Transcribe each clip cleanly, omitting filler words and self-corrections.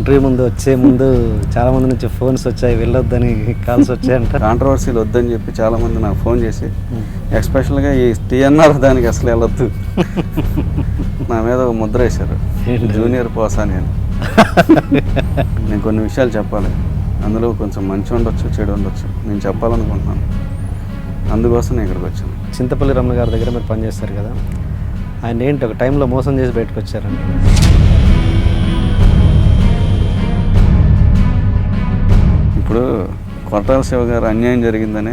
Interview వచ్చే ముందు చాలా మంది నుంచి ఫోన్స్ వచ్చాయి, వెళ్ళొద్దని కాల్స్ వచ్చాయంట. కాంట్రవర్సీలు వద్దని చెప్పి చాలా మంది నాకు ఫోన్ చేసి ఎక్స్పెషల్గా ఈ టీఎన్ఆర్ దానికి అసలు వెళ్ళొద్దు నా మీద ఒక ముద్ర వేశారు, జూనియర్ పోసా నేను కొన్ని విషయాలు చెప్పాలి, అందులో కొంచెం మంచి ఉండొచ్చు చెడు ఉండొచ్చు, నేను చెప్పాలనుకుంటున్నాను, అందుకోసం నేను ఇక్కడికి వచ్చాను. చింతపల్లి రమణ గారి దగ్గర మీరు పనిచేస్తారు కదా, ఆయన ఏంటి ఒక టైంలో మోసం చేసి బయటకు వచ్చారండి. ఇప్పుడు కొట్టాల శివ గారు అన్యాయం జరిగిందని,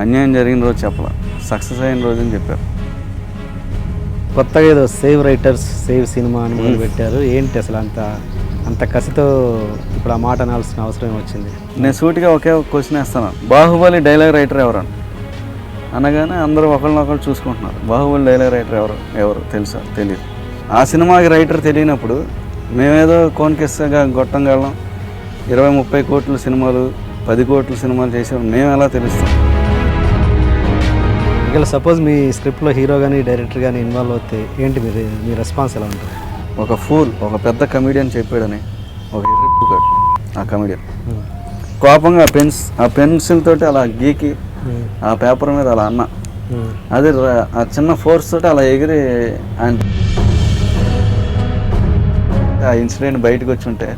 అన్యాయం జరిగిన రోజు చెప్పాల, సక్సెస్ అయిన రోజు అని చెప్పారు. కొత్తగా ఏదో సేవ్ రైటర్స్ సేవ్ సినిమా అని మొదలు పెట్టారు, ఏంటి అసలు అంత కసితో ఇప్పుడు ఆ మాట అనాల్సిన అవసరం వచ్చింది? నేను సూటిగా ఒకే ఒక క్వశ్చన్ వేస్తాను, బాహుబలి డైలాగ్ రైటర్ ఎవరని అనగానే అందరూ ఒకళ్ళనొకళ్ళు చూసుకుంటున్నారు. బాహుబలి డైలాగ్ రైటర్ ఎవరు తెలుసా? తెలియదు. ఆ సినిమాకి రైటర్ తెలియనప్పుడు మేమేదో కోన్కిస్సగా గొట్టంగాళ్ళం 20-30 కోట్ల సినిమాలు 10 కోట్ల సినిమాలు చేసాం, మేము ఎలా తెలుస్తాం? ఒకవేళ సపోజ్ మీ స్క్రిప్ట్లో హీరో కానీ డైరెక్టర్ కానీ ఇన్వాల్వ్ అవుతే ఏంటి మీ రెస్పాన్స్ ఎలా ఉంటుంది? ఒక ఫూల్, ఒక పెద్ద కమెడియన్ చెప్పాడని ఒక ఎర్రిపుగాడు ఆ కమెడియన్ కోపంగా ఆ పెన్సిల్ తోటి అలా గీకి ఆ పేపర్ మీద అలా అన్న, అది ఆ చిన్న ఫోర్స్ తోటి అలా ఎగిరి ఆ ఇన్సిడెంట్ బయటకు వచ్చి ఉంటే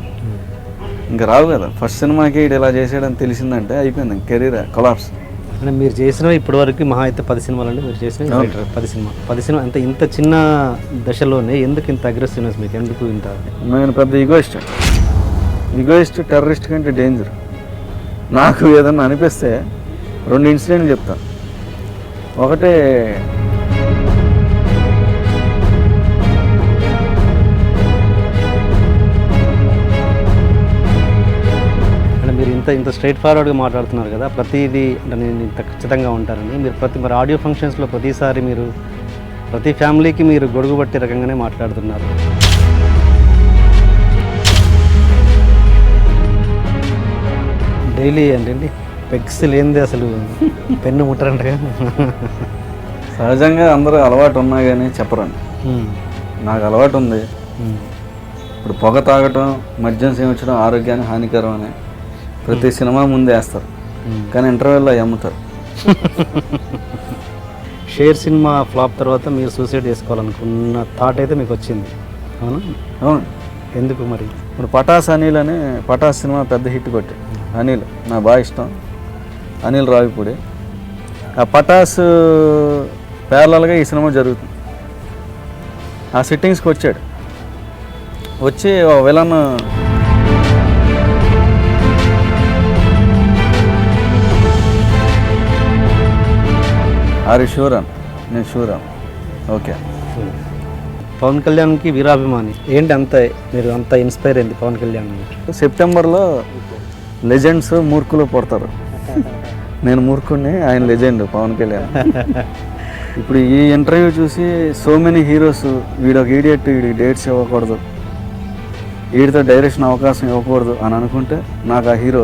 ఇంకా రావు కదా. ఫస్ట్ సినిమాకి ఇది ఇలా చేసాడని తెలిసిందంటే అయిపోయింది, కెరీర్ కొలాప్స్. అంటే మీరు చేసిన ఇప్పటి వరకు మహా అయితే 10 సినిమాలు అండి మీరు చేసిన 10 సినిమా అంటే ఇంత చిన్న దశలోనే ఎందుకు ఇంత అగ్రెసివ్నెస్ మీకు? ఎందుకు ఇంత? నేను పెద్ద ఈగోయిస్ట్ టెర్రరిస్ట్ కంటే డేంజర్. నాకు ఏదన్నా అనిపిస్తే 2 ఇన్సిడెంట్లు చెప్తాను. ఒకటే మీరు ఇంత స్ట్రైట్ ఫార్వర్డ్గా మాట్లాడుతున్నారు కదా, ప్రతిదీ అంటే నేను ఇంత ఖచ్చితంగా ఉంటారని మీరు మరి ఆడియో ఫంక్షన్స్లో ప్రతిసారి మీరు ప్రతి ఫ్యామిలీకి మీరు గొడుగు పట్టే రకంగానే మాట్లాడుతున్నారు. డైలీ అంటే పెగ్స్ లేనిది అసలు పెన్ను ముట్టరంటగా. సహజంగా అందరూ అలవాటు ఉన్నా కానీ చెప్పరండి. నాకు అలవాటు ఉంది. ఇప్పుడు పొగ తాగటం, మద్యం సేవించడం ఆరోగ్యానికి హానికరం అని ప్రతి సినిమా ముందే వేస్తారు, కానీ ఇంటర్వెల్లో అమ్ముతారు. షేర్ సినిమా ఫ్లాప్ తర్వాత మీరు సూసైడ్ చేసుకోవాలనుకున్న థాట్ అయితే మీకు వచ్చింది, అవును? అవును. ఎందుకు మరి? ఇప్పుడు అనిల్ అని పటాస్ సినిమా పెద్ద హిట్ కొట్టి, అనిల్ నాకు బాగా ఇష్టం, అనిల్ రావిపూడి. ఆ పటాస్ ప్యారలల్గా ఈ సినిమా జరుగుతుంది. ఆ సిట్టింగ్స్కి వచ్చాడు, వచ్చి విలన్ షూరాన్, నేను షూరాన్. ఓకే. పవన్ కళ్యాణ్కి వీరాభిమాని ఏంటి? మీరు అంత ఇన్స్పైర్ అయింది పవన్ కళ్యాణ్? సెప్టెంబర్లో లెజెండ్స్ మూర్ఖులు పుడతారు. నేను మూర్ఖుడిని, ఆయన లెజెండ్ పవన్ కళ్యాణ్. ఇప్పుడు ఈ ఇంటర్వ్యూ చూసి సో మెనీ హీరోస్ వీడు ఒక ఈడియట్, వీడికి డేట్స్ ఇవ్వకూడదు, వీడితో డైరెక్షన్ అవకాశం ఇవ్వకూడదు అని అనుకుంటే నాకు ఆ హీరో